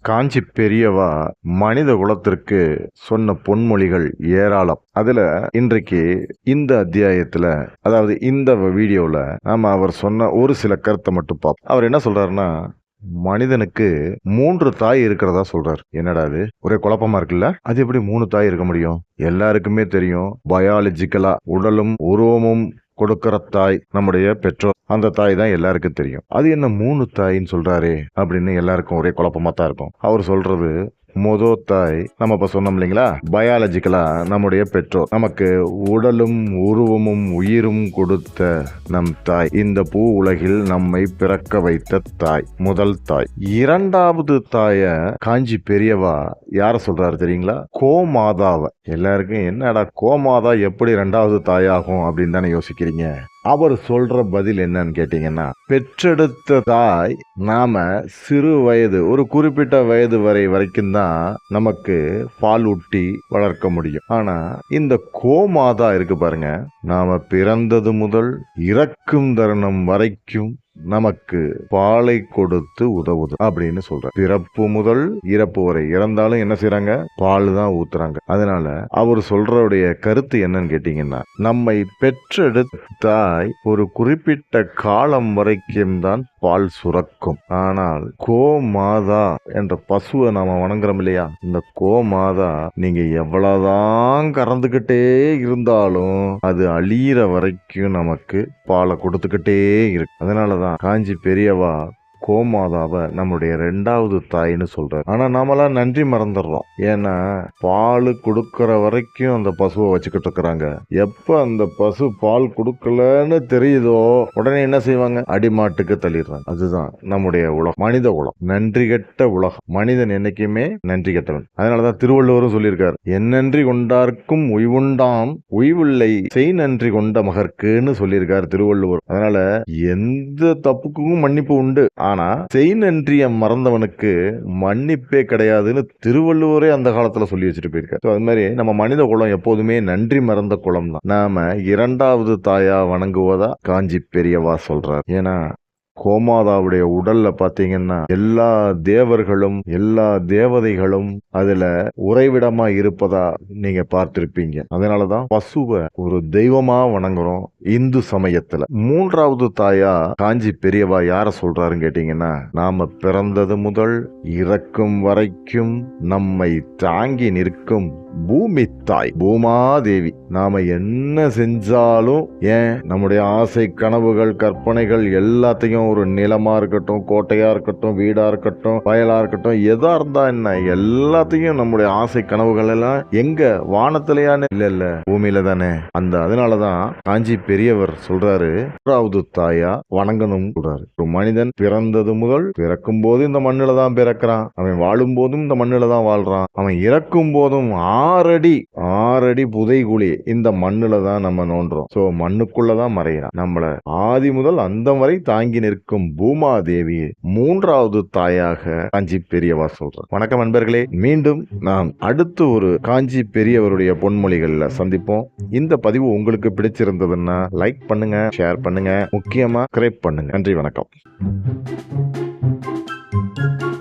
காஞ்சி பெரியவா மனித குலத்திற்கு சொன்ன பொன்மொழிகள் ஏராளம். அதுல இன்றைக்கு இந்த அத்தியாயத்துல, அதாவது இந்த வீடியோல நாம அவர் சொன்ன ஒரு சில கருத்தை மட்டும் பார்ப்போம். அவர் என்ன சொல்றாருன்னா, மனிதனுக்கு 3 தாய் இருக்கிறதா சொல்றாரு. என்னடா அது, ஒரே குழப்பமா இருக்குல்ல? அது எப்படி 3 தாய் இருக்க முடியும்? எல்லாருக்குமே தெரியும், பயாலஜிக்கலா உடலும் உருவமும் கொடுக்கிற தாய் நம்முடைய பெற்றோர். அந்த தாய் தான் எல்லாருக்கும் தெரியும். அது என்ன 3 தாயின்னு சொல்றாரே அப்படின்னு எல்லாருக்கும் ஒரே குழப்பமா தான் இருக்கும். அவர் சொல்றது, தாய் நம்ம இப்ப சொன்னோம் இல்லைங்களா, பயாலஜிக்கலா நம்முடைய பெற்றோர், நமக்கு உடலும் உருவமும் உயிரும் கொடுத்த நம் தாய், இந்த பூ உலகில் நம்மை பிறக்க வைத்த தாய், முதல் தாய். இரண்டாவது தாய காஞ்சி பெரியவா யார சொல்றாரு தெரியுங்களா? கோமாதாவை. எல்லாருக்கும் என்னடா கோமாதா எப்படி 2வது தாயாகும் அப்படின்னு தானே யோசிக்கிறீங்க. அவர் சொல்ற பதில் என்னன்னு கேட்டீங்கன்னா, பெற்றெடுத்த தாய் நாம சிறு வயது, ஒரு குறிப்பிட்ட வயது வரைக்கும் தான் நமக்கு பால் ஊட்டி வளர்க்க முடியும். ஆனா இந்த கோமாதா இருக்கு பாருங்க, நாம பிறந்தது முதல் இறக்கும் தருணம் வரைக்கும் நமக்கு பாலை கொடுத்து உதவுது அப்படின்னு சொல்ற. பிறப்பு முதல் இறப்பு வரை, இறந்தாலும் என்ன செய்யறாங்க? பால் தான் ஊத்துறாங்க. அதனால அவர் சொல்றவுடைய கருத்து என்னன்னு கேட்டீங்கன்னா, நம்மை பெற்றெடுத்தாய் ஒரு குறிப்பிட்ட காலம் வரைக்கும் தான் பால் சுரக்கும். ஆனால் கோமாதா என்ற பசுவை நாம வணங்குறோம் இல்லையா, இந்த கோமாதா நீங்க எவ்வளவுதான் கறந்துகிட்டே இருந்தாலும் அது அழியிற வரைக்கும் நமக்கு பாலை கொடுத்துக்கிட்டே இருக்கு. அதனாலதான் காஞ்சி பெரியவா கோமாதாவை நம்முடைய 2வது தாயின்னு சொல்றாரு. ஆனா நாமெல்லாம் நன்றி மறந்துடுறோம். ஏன்னா பால் கொடுக்கற வரைக்கும் அந்த பசுவை வச்சுக்கிட்டு இருக்கிறாங்க. எப்ப அந்த பசு பால் கொடுக்கலன்னு தெரியுதோ உடனே என்ன செய்வாங்க? அடிமாட்டுக்கு தள்ளிடுறாங்க. அதுதான் நம்முடைய உலகம், மனித உலகம், நன்றி கெட்ட உலகம். மனிதன் என்னைக்குமே நன்றி கெட்டவன். அதனாலதான் திருவள்ளுவரும் சொல்லியிருக்காரு, என்னன்றி கொண்டார்க்கும் உய்வுண்டாம் உய்வில்லை செய் நன்றி கொண்ட மகர்க்குன்னு சொல்லியிருக்காரு திருவள்ளுவர். அதனால எந்த தப்புக்கும் மன்னிப்பு உண்டு, ஆனா செய் நன்றிய மறந்தவனுக்கு மன்னிப்பே கிடையாதுன்னு திருவள்ளுவரே அந்த காலத்துல சொல்லி வச்சுட்டு போயிருக்காரு. அது மாதிரி நம்ம மனித குலம் எப்போதுமே நன்றி மறந்த குலம் தான். நாம 2வது தாயா வணங்குவதா காஞ்சி பெரியவா சொல்றார். ஏன்னா கோமாதாவுடைய உடல்ல பாத்தீங்கன்னா எல்லா தேவர்களும் எல்லா தேவதைகளும் அதுல உறைவிடமா இருப்பதா நீங்க பார்த்திருப்பீங்க. அதனாலதான் பசுவை ஒரு தெய்வமா வணங்குறோம் இந்து சமயத்துல. 3வது தாயா காஞ்சி பெரியவா யார சொல்றாருன்னு கேட்டீங்கன்னா, நாம பிறந்தது முதல் இறக்கும் வரைக்கும் நம்மை தாங்கி நிற்கும் பூமி தாய், பூமாதேவி. நாம என்ன செஞ்சாலும், ஏன் நம்முடைய ஆசை கனவுகள் கற்பனைகள் எல்லாத்தையும், ஒரு நிலமா இருக்கட்டும், கோட்டையா இருக்கட்டும், வீடா இருக்கட்டும், வயலா இருக்கட்டும், எதா இருந்தா என்ன, எல்லாத்தையும் நம்முடைய ஆசை கனவுகள் எல்லாம் எங்க? வானத்திலேயான்னு இல்ல பூமியில தானே. அதனாலதான் காஞ்சி பெரியவர் சொல்றாரு, 3வது தாயா வணங்கணும் சொல்றாரு. ஒரு மனிதன் பிறந்தது முதல் பிறக்கும் போது இந்த மண்ணுல தான் பிறக்கிறான், அவன் வாழும் போதும் இந்த மண்ணுல தான் வாழ்றான், அவன் இறக்கும் போதும் 6 அடி புதைகுழி இந்த மண்ணுல தான் நம்ம நோன்றோம். சோ மண்ணுக்குள்ளதான் மறைகிறான். நம்மள ஆதி முதல் அந்த வரை தாங்கி நிற்கும் பூமாதேவி 3வது தாயாக காஞ்சி பெரியவா சொல்றார். வணக்கம் நண்பர்களே, மீண்டும் நாம் அடுத்து ஒரு காஞ்சி பெரியவருடைய பொன்மொழிகள்ல சந்திப்போம். இந்த பதிவு உங்களுக்கு பிடிச்சிருந்ததுன்னா லைக் பண்ணுங்க, ஷேர் பண்ணுங்க, முக்கியமா சப்ஸ்கிரைப் பண்ணுங்க. நன்றி, வணக்கம்.